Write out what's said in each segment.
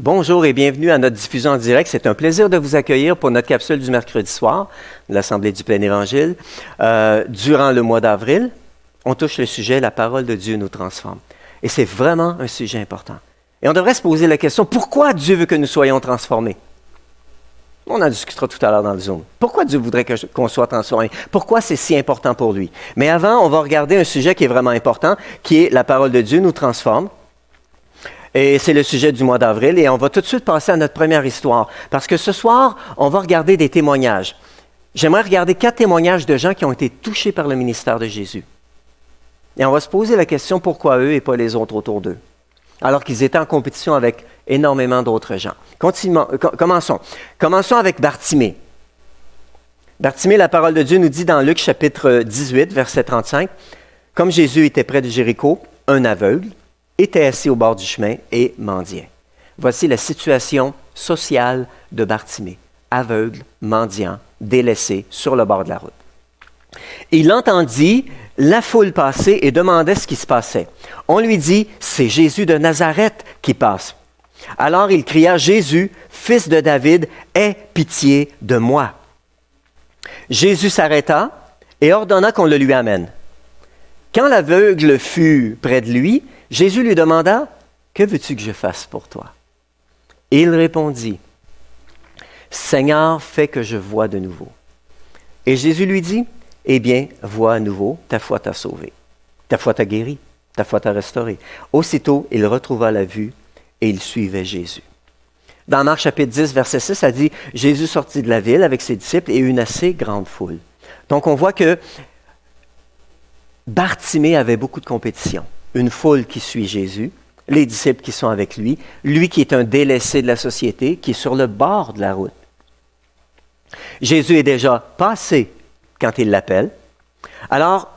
Bonjour et bienvenue à notre diffusion en direct. C'est un plaisir de vous accueillir pour notre capsule du mercredi soir de l'Assemblée du Plein Évangile. Durant le mois d'avril, on touche le sujet « La parole de Dieu nous transforme ». Et c'est vraiment un sujet important. Et on devrait se poser la question, pourquoi Dieu veut que nous soyons transformés? On en discutera tout à l'heure dans le Zoom. Pourquoi Dieu voudrait qu'on soit transformé? Pourquoi c'est si important pour lui? Mais avant, on va regarder un sujet qui est vraiment important, qui est « La parole de Dieu nous transforme ». Et c'est le sujet du mois d'avril. Et on va tout de suite passer à notre première histoire. Parce que ce soir, on va regarder des témoignages. J'aimerais regarder 4 témoignages de gens qui ont été touchés par le ministère de Jésus. Et on va se poser la question pourquoi eux et pas les autres autour d'eux. Alors qu'ils étaient en compétition avec énormément d'autres gens. Commençons. Commençons avec Bartimée. Bartimée, la parole de Dieu nous dit dans Luc chapitre 18, verset 35, « Comme Jésus était près de Jéricho, un aveugle était assis au bord du chemin et mendiait. » Voici la situation sociale de Bartimée. Aveugle, mendiant, délaissé sur le bord de la route. Il entendit la foule passer et demandait ce qui se passait. On lui dit, « C'est Jésus de Nazareth qui passe. » Alors il cria, « Jésus, fils de David, aie pitié de moi. » Jésus s'arrêta et ordonna qu'on le lui amène. Quand l'aveugle fut près de lui, Jésus lui demanda, « Que veux-tu que je fasse pour toi? » Et il répondit, « Seigneur, fais que je voie de nouveau. » Et Jésus lui dit, « Eh bien, vois à nouveau, ta foi t'a sauvé. Ta foi t'a guéri, ta foi t'a restauré. » Aussitôt, il retrouva la vue et il suivait Jésus. Dans Marc chapitre 10, verset 6, ça dit, « Jésus sortit de la ville avec ses disciples et une assez grande foule. » Donc, on voit que Bartimée avait beaucoup de compétition. Une foule qui suit Jésus, les disciples qui sont avec lui, lui qui est un délaissé de la société, qui est sur le bord de la route. Jésus est déjà passé quand il l'appelle. Alors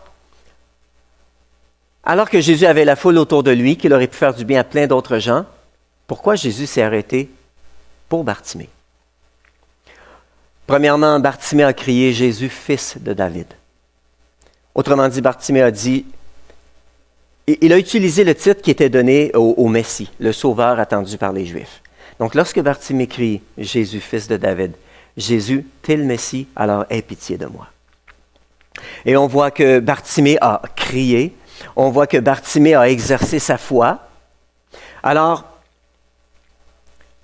que Jésus avait la foule autour de lui, qu'il aurait pu faire du bien à plein d'autres gens, pourquoi Jésus s'est arrêté pour Bartimée? Premièrement, Bartimée a crié « Jésus, fils de David ». Autrement dit, Bartimée a dit, il a utilisé le titre qui était donné au Messie, le Sauveur attendu par les Juifs. Donc, lorsque Bartimée crie « Jésus, fils de David », Jésus, t'es le Messie, alors aie pitié de moi. Et on voit que Bartimée a crié, on voit que Bartimée a exercé sa foi. Alors,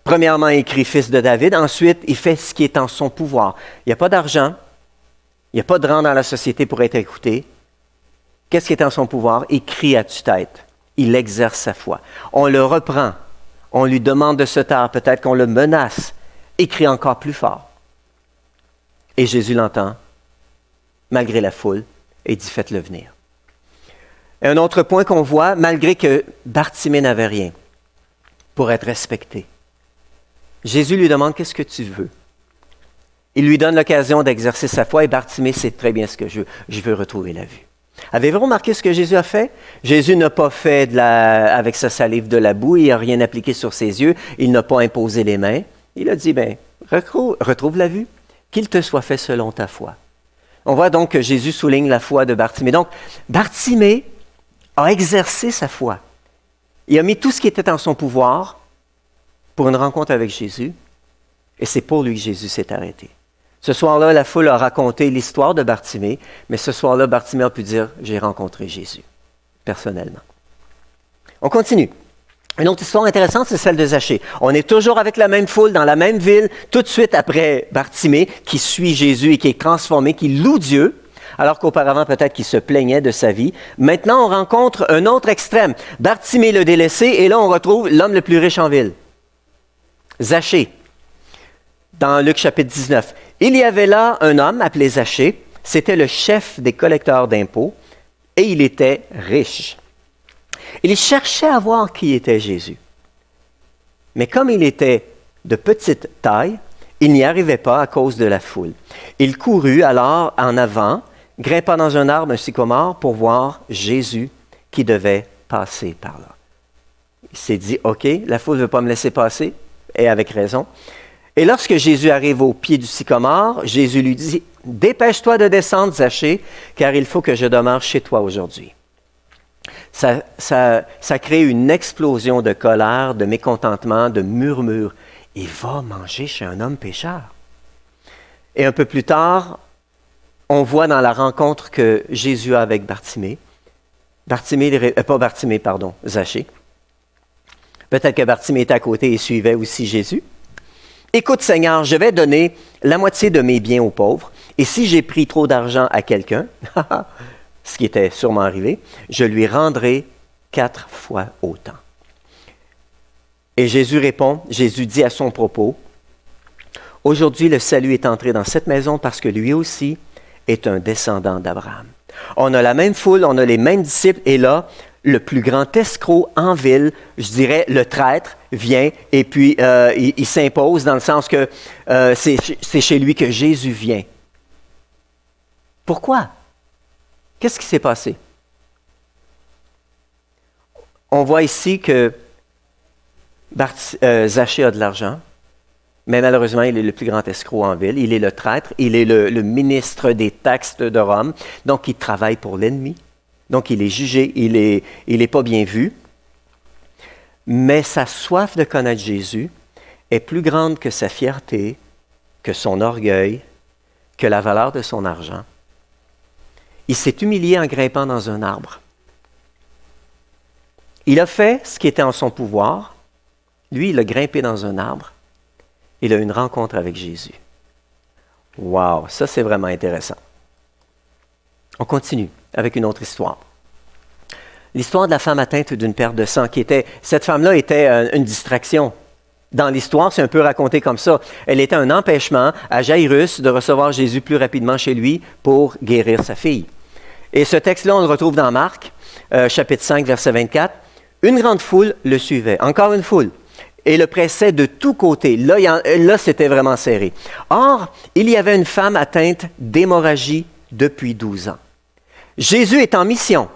premièrement, il crie « Fils de David », ensuite, il fait ce qui est en son pouvoir. Il n'y a pas d'argent, il n'y a pas de rang dans la société pour être écouté. Qu'est-ce qui est en son pouvoir? Il crie à tue-tête. Il exerce sa foi. On le reprend. On lui demande de se taire. Peut-être qu'on le menace. Il crie encore plus fort. Et Jésus l'entend, malgré la foule, et dit « Faites-le venir ». Et un autre point qu'on voit, malgré que Bartimée n'avait rien pour être respecté, Jésus lui demande « Qu'est-ce que tu veux? » Il lui donne l'occasion d'exercer sa foi et Bartimée sait très bien ce que je veux. Je veux retrouver la vue. Avez-vous remarqué ce que Jésus a fait? Jésus n'a pas fait avec sa salive de la boue, il n'a rien appliqué sur ses yeux, il n'a pas imposé les mains. Il a dit, retrouve la vue, qu'il te soit fait selon ta foi. On voit donc que Jésus souligne la foi de Bartimée. Donc, Bartimée a exercé sa foi. Il a mis tout ce qui était en son pouvoir pour une rencontre avec Jésus, et c'est pour lui que Jésus s'est arrêté. Ce soir-là, la foule a raconté l'histoire de Bartimée, mais ce soir-là, Bartimée a pu dire « J'ai rencontré Jésus, personnellement. » On continue. Une autre histoire intéressante, c'est celle de Zachée. On est toujours avec la même foule, dans la même ville, tout de suite après Bartimée, qui suit Jésus et qui est transformé, qui loue Dieu, alors qu'auparavant, peut-être qu'il se plaignait de sa vie. Maintenant, on rencontre un autre extrême. Bartimée le délaissé, et là, on retrouve l'homme le plus riche en ville. Zachée. Dans Luc chapitre 19. Il y avait là un homme appelé Zachée, c'était le chef des collecteurs d'impôts, et il était riche. Il cherchait à voir qui était Jésus. Mais comme il était de petite taille, il n'y arrivait pas à cause de la foule. Il courut alors en avant, grimpa dans un arbre, un sycomore, pour voir Jésus qui devait passer par là. Il s'est dit, OK, la foule ne veut pas me laisser passer, et avec raison. Et lorsque Jésus arrive au pied du sycomore, Jésus lui dit, « Dépêche-toi de descendre, Zachée, car il faut que je demeure chez toi aujourd'hui. » Ça crée une explosion de colère, de mécontentement, de murmures. Il va manger chez un homme pécheur. Et un peu plus tard, on voit dans la rencontre que Jésus a avec Zachée. Peut-être que Bartimée était à côté et suivait aussi Jésus. Écoute Seigneur, je vais donner la moitié de mes biens aux pauvres, et si j'ai pris trop d'argent à quelqu'un, ce qui était sûrement arrivé, je lui rendrai 4 fois autant. Et Jésus dit à son propos, aujourd'hui le salut est entré dans cette maison parce que lui aussi est un descendant d'Abraham. On a la même foule, on a les mêmes disciples, et là, le plus grand escroc en ville, je dirais le traître, vient et puis il s'impose dans le sens que c'est chez lui que Jésus vient. Pourquoi? Qu'est-ce qui s'est passé? On voit ici que Zachée a de l'argent, mais malheureusement, il est le plus grand escroc en ville. Il est le traître, il est le ministre des taxes de Rome, donc il travaille pour l'ennemi. Donc il est jugé, il est pas bien vu. Mais sa soif de connaître Jésus est plus grande que sa fierté, que son orgueil, que la valeur de son argent. Il s'est humilié en grimpant dans un arbre. Il a fait ce qui était en son pouvoir. Lui, il a grimpé dans un arbre. Il a eu une rencontre avec Jésus. Wow, ça c'est vraiment intéressant. On continue avec une autre histoire. L'histoire de la femme atteinte d'une perte de sang. Cette femme-là était une distraction. Dans l'histoire, c'est un peu raconté comme ça. Elle était un empêchement à Jairus de recevoir Jésus plus rapidement chez lui pour guérir sa fille. Et ce texte-là, on le retrouve dans Marc, chapitre 5, verset 24. Une grande foule le suivait. Encore une foule. Et le pressait de tous côtés. Là, c'était vraiment serré. Or, il y avait une femme atteinte d'hémorragie depuis 12 ans. Jésus est en mission.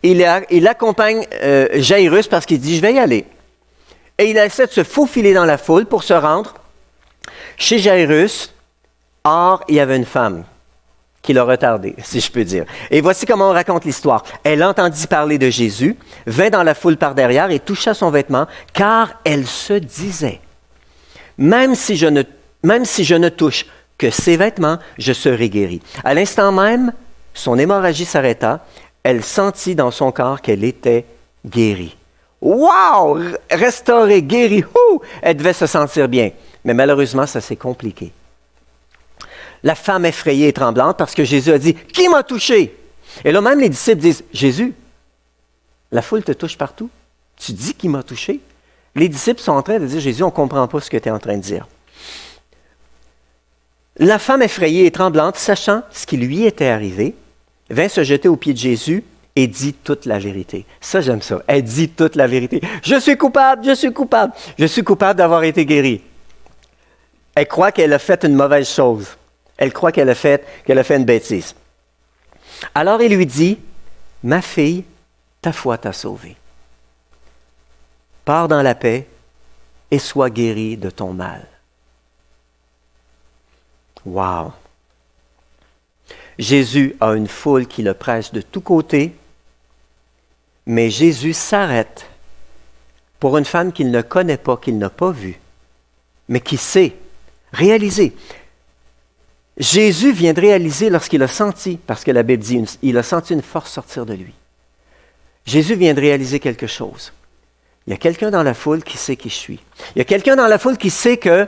Il accompagne Jairus parce qu'il dit « Je vais y aller ». Et il essaie de se faufiler dans la foule pour se rendre chez Jairus. Or, il y avait une femme qui l'a retardé, si je peux dire. Et voici comment on raconte l'histoire. Elle entendit parler de Jésus, vint dans la foule par derrière et toucha son vêtement, car elle se disait « Même si je ne touche que ses vêtements, je serai guérie. » À l'instant même, son hémorragie s'arrêta. Elle sentit dans son corps qu'elle était guérie. Wow! Restaurée, guérie. Elle devait se sentir bien. Mais malheureusement, ça s'est compliqué. La femme effrayée et tremblante parce que Jésus a dit « Qui m'a touché? » Et là, même les disciples disent « Jésus, la foule te touche partout. Tu dis qui m'a touché? » Les disciples sont en train de dire « Jésus, on ne comprend pas ce que tu es en train de dire. » La femme effrayée et tremblante, sachant ce qui lui était arrivé, vint se jeter aux pieds de Jésus et dit toute la vérité. Ça, j'aime ça. Elle dit toute la vérité. « Je suis coupable, je suis coupable. Je suis coupable d'avoir été guérie. » Elle croit qu'elle a fait une mauvaise chose. Elle croit qu'elle a fait une bêtise. Alors il lui dit, « Ma fille, ta foi t'a sauvée. Pars dans la paix et sois guérie de ton mal. » Wow! Jésus a une foule qui le presse de tous côtés, mais Jésus s'arrête pour une femme qu'il ne connaît pas, qu'il n'a pas vue, mais qui sait réaliser. Jésus vient de réaliser lorsqu'il a senti, parce que la Bible dit, il a senti une force sortir de lui. Jésus vient de réaliser quelque chose. Il y a quelqu'un dans la foule qui sait qui je suis. Il y a quelqu'un dans la foule qui sait que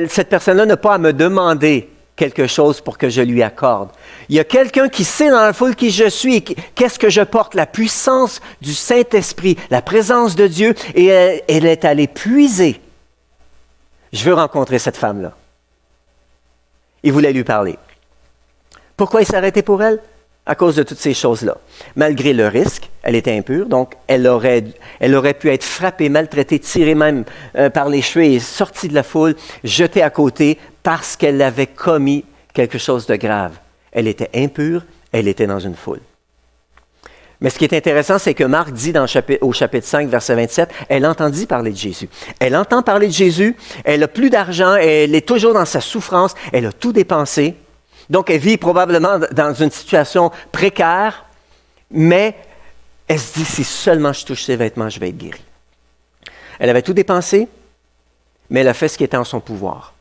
cette personne-là n'a pas à me demander quelque chose pour que je lui accorde. Il y a quelqu'un qui sait dans la foule qui je suis, qu'est-ce que je porte, la puissance du Saint-Esprit, la présence de Dieu, et elle est allée puiser. Je veux rencontrer cette femme-là. Il voulait lui parler. Pourquoi il s'est arrêté pour elle? À cause de toutes ces choses-là. Malgré le risque, elle était impure, donc elle aurait pu être frappée, maltraitée, tirée même par les cheveux et sortie de la foule, jetée à côté parce qu'elle avait commis quelque chose de grave. Elle était impure, elle était dans une foule. Mais ce qui est intéressant, c'est que Marc dit au chapitre 5, verset 27, elle entendit parler de Jésus. Elle entend parler de Jésus, elle n'a plus d'argent, elle est toujours dans sa souffrance, elle a tout dépensé. Donc, elle vit probablement dans une situation précaire, mais Elle se dit, si seulement je touche ses vêtements, je vais être guérie. Elle avait tout dépensé, mais elle a fait ce qui était en son pouvoir.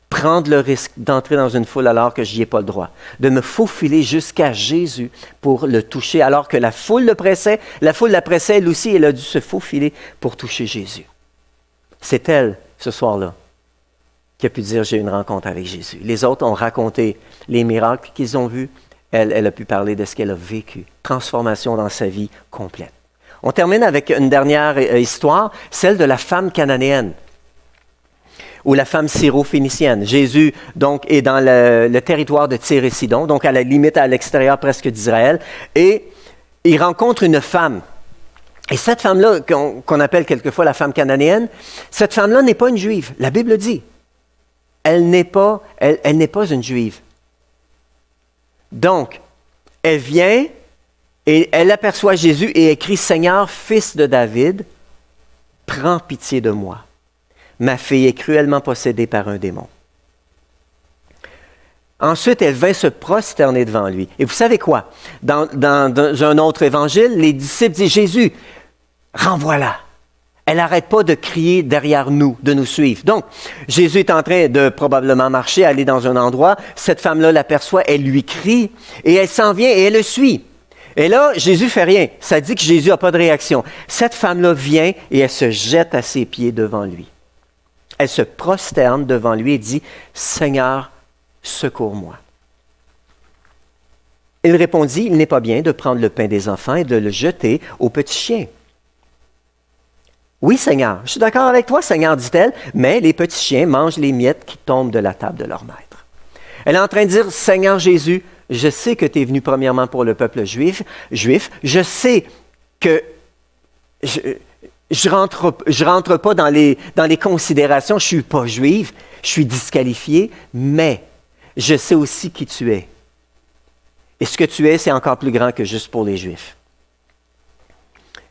Prendre le risque d'entrer dans une foule alors que je n'y ai pas le droit. De me faufiler jusqu'à Jésus pour le toucher alors que la foule le pressait. La foule la pressait, elle aussi, elle a dû se faufiler pour toucher Jésus. C'est elle, ce soir-là, qui a pu dire, j'ai une rencontre avec Jésus. Les autres ont raconté les miracles qu'ils ont vus. Elle a pu parler de ce qu'elle a vécu. Transformation dans sa vie complète. On termine avec une dernière histoire, celle de la femme cananéenne ou la femme syro-phénicienne. Jésus, donc, est dans le territoire de Tyr et Sidon, donc à la limite à l'extérieur presque d'Israël, et il rencontre une femme. Et cette femme-là, qu'on appelle quelquefois la femme cananéenne, cette femme-là n'est pas une juive. La Bible dit. Elle n'est pas une juive. Donc, elle vient et elle aperçoit Jésus et écrit « Seigneur, fils de David, prends pitié de moi. Ma fille est cruellement possédée par un démon. » Ensuite, elle vint se prosterner devant lui. Et vous savez quoi? Dans un autre évangile, les disciples disent « Jésus, renvoie-la. » Elle n'arrête pas de crier derrière nous, de nous suivre. Donc, Jésus est en train de probablement marcher, aller dans un endroit. Cette femme-là l'aperçoit, elle lui crie et elle s'en vient et elle le suit. Et là, Jésus ne fait rien. Ça dit que Jésus n'a pas de réaction. Cette femme-là vient et elle se jette à ses pieds devant lui. Elle se prosterne devant lui et dit « Seigneur, secours-moi. » Il répondit « Il n'est pas bien de prendre le pain des enfants et de le jeter aux petits chiens. » « Oui, Seigneur, je suis d'accord avec toi, Seigneur, dit-elle, mais les petits chiens mangent les miettes qui tombent de la table de leur maître. » Elle est en train de dire, « Seigneur Jésus, je sais que tu es venu premièrement pour le peuple juif. Je sais que je rentre pas dans les considérations, je suis pas juive, je suis disqualifiée, mais je sais aussi qui tu es. Et ce que tu es, c'est encore plus grand que juste pour les Juifs.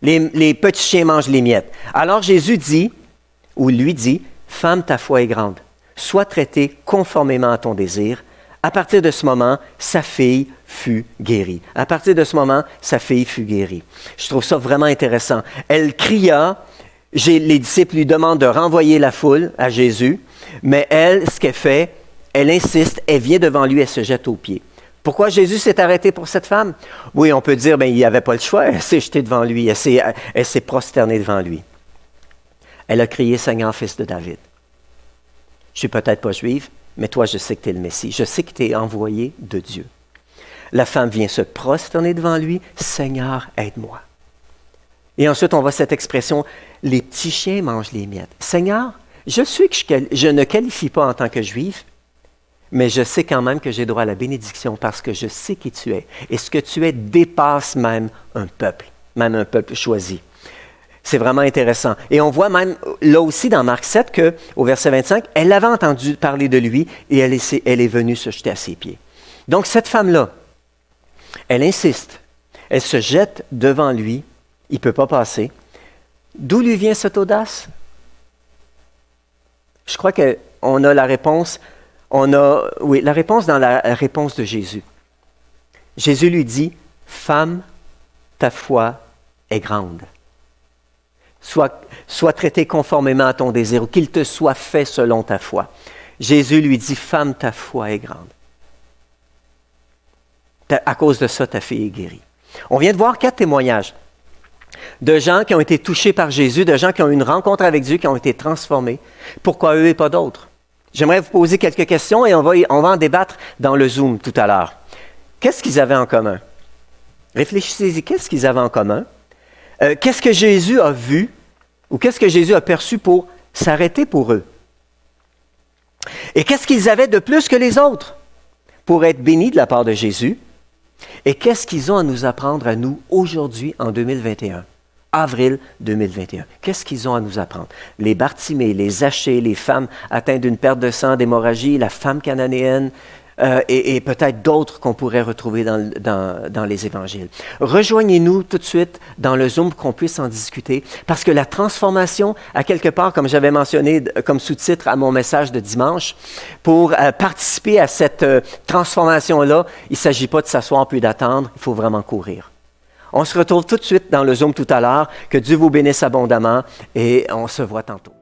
Les petits chiens mangent les miettes. Alors Jésus dit, ou lui dit, « Femme, ta foi est grande. Sois traitée conformément à ton désir. » À partir de ce moment, sa fille fut guérie. À partir de ce moment, sa fille fut guérie. Je trouve ça vraiment intéressant. Elle cria, les disciples lui demandent de renvoyer la foule à Jésus, mais elle, ce qu'elle fait, elle insiste, elle vient devant lui, elle se jette aux pieds. Pourquoi Jésus s'est arrêté pour cette femme? Oui, on peut dire, il n'y avait pas le choix. Elle s'est jetée devant lui, elle s'est prosternée devant lui. Elle a crié, « Seigneur, fils de David. » Je ne suis peut-être pas juive, mais toi, je sais que tu es le Messie. Je sais que tu es envoyé de Dieu. La femme vient se prosterner devant lui, « Seigneur, aide-moi. » Et ensuite, on voit cette expression, « Les petits chiens mangent les miettes. » Seigneur, je sais que je ne qualifie pas en tant que juive, mais je sais quand même que j'ai droit à la bénédiction parce que je sais qui tu es. Et ce que tu es dépasse même un peuple choisi. C'est vraiment intéressant. Et on voit même là aussi dans Marc 7 qu'au verset 25, elle avait entendu parler de lui et elle est venue se jeter à ses pieds. Donc cette femme-là, elle insiste. Elle se jette devant lui. Il ne peut pas passer. D'où lui vient cette audace? Je crois qu'on a la réponse. La réponse dans la réponse de Jésus. Jésus lui dit, « Femme, ta foi est grande. Sois traité conformément à ton désir, ou qu'il te soit fait selon ta foi. » Jésus lui dit, « Femme, ta foi est grande. À cause de ça, ta fille est guérie. » On vient de voir 4 témoignages de gens qui ont été touchés par Jésus, de gens qui ont eu une rencontre avec Dieu, qui ont été transformés. Pourquoi eux et pas d'autres? J'aimerais vous poser quelques questions et on va en débattre dans le Zoom tout à l'heure. Qu'est-ce qu'ils avaient en commun? Réfléchissez-y, qu'est-ce qu'ils avaient en commun? Qu'est-ce que Jésus a vu ou qu'est-ce que Jésus a perçu pour s'arrêter pour eux? Et qu'est-ce qu'ils avaient de plus que les autres pour être bénis de la part de Jésus? Et qu'est-ce qu'ils ont à nous apprendre à nous aujourd'hui en 2021? Avril 2021. Qu'est-ce qu'ils ont à nous apprendre? Les Bartimée, les Zachée, les femmes atteintes d'une perte de sang, d'hémorragie, la femme cananéenne et peut-être d'autres qu'on pourrait retrouver dans les évangiles. Rejoignez-nous tout de suite dans le Zoom pour qu'on puisse en discuter parce que la transformation, à quelque part, comme j'avais mentionné comme sous-titre à mon message de dimanche, pour participer à cette transformation-là, il ne s'agit pas de s'asseoir puis d'attendre, il faut vraiment courir. On se retrouve tout de suite dans le Zoom tout à l'heure. Que Dieu vous bénisse abondamment et on se voit tantôt.